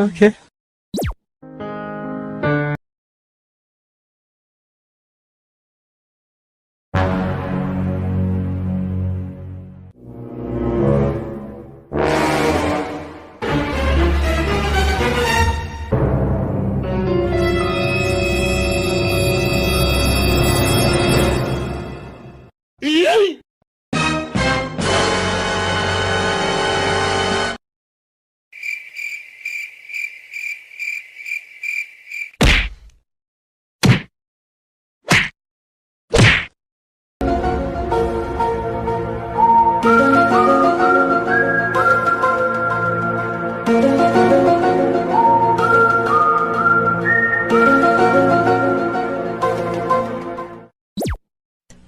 Okay.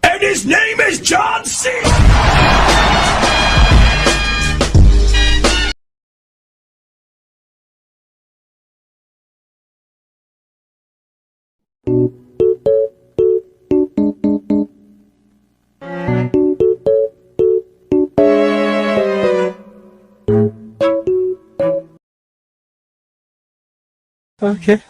And his name is John C. Okay.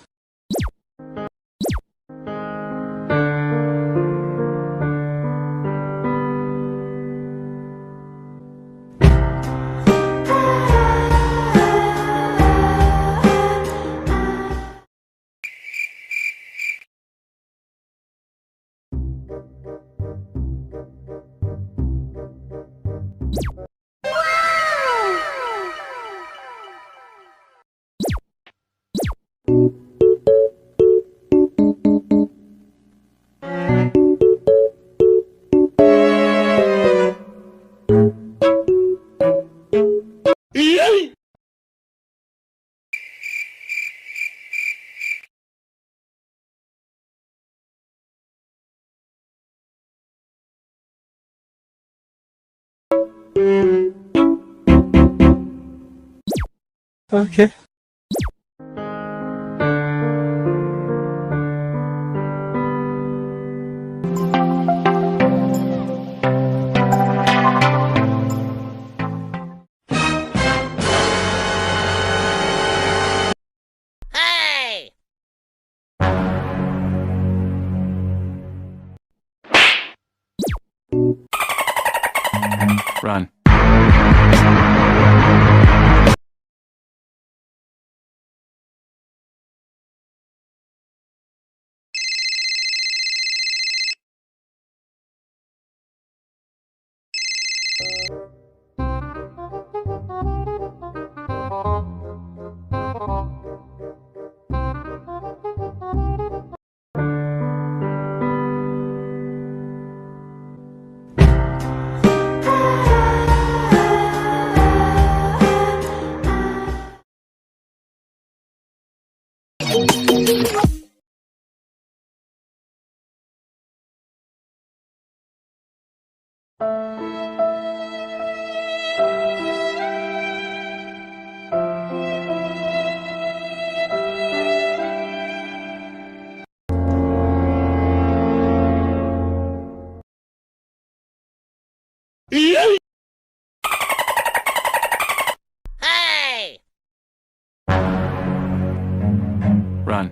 Okay. Hey! Run. Hey! Run.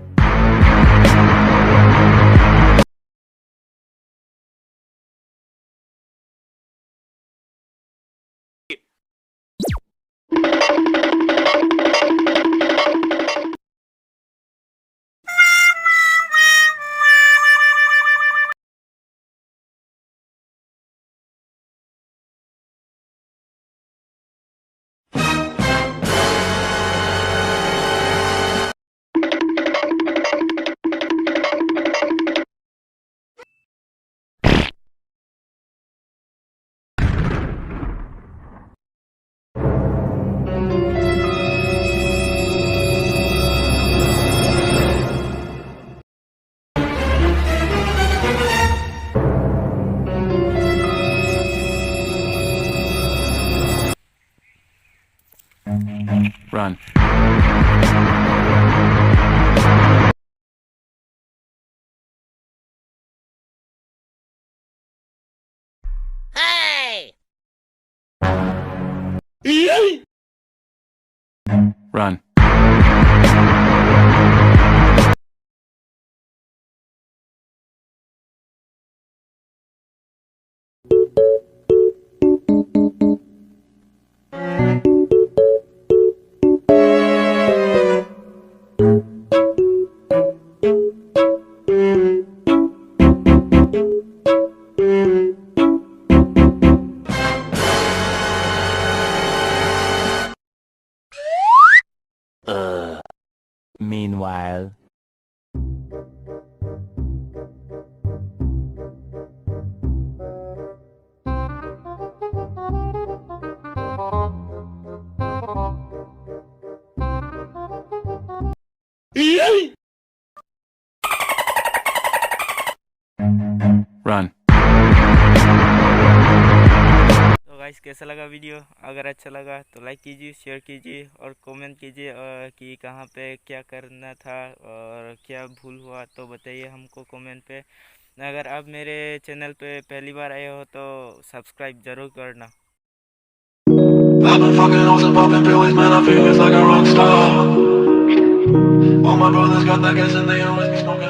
Run. Hey! Run. Meanwhile. Run. तो guys कैसा लगा video? अगर अच्छा लगा तो लाइक कीजिए, शेयर कीजिए और कमेंट कीजिए कि कहाँ पे क्या करना था और क्या भूल हुआ तो बताइए हमको कमेंट पे। अगर आप मेरे चैनल पे पहली बार आए हो तो सब्सक्राइब ज़रूर करना। I've been fucking hoes and popping pills, man, I feel it's like a rock star. All my brothers got that gas and they always be smoking.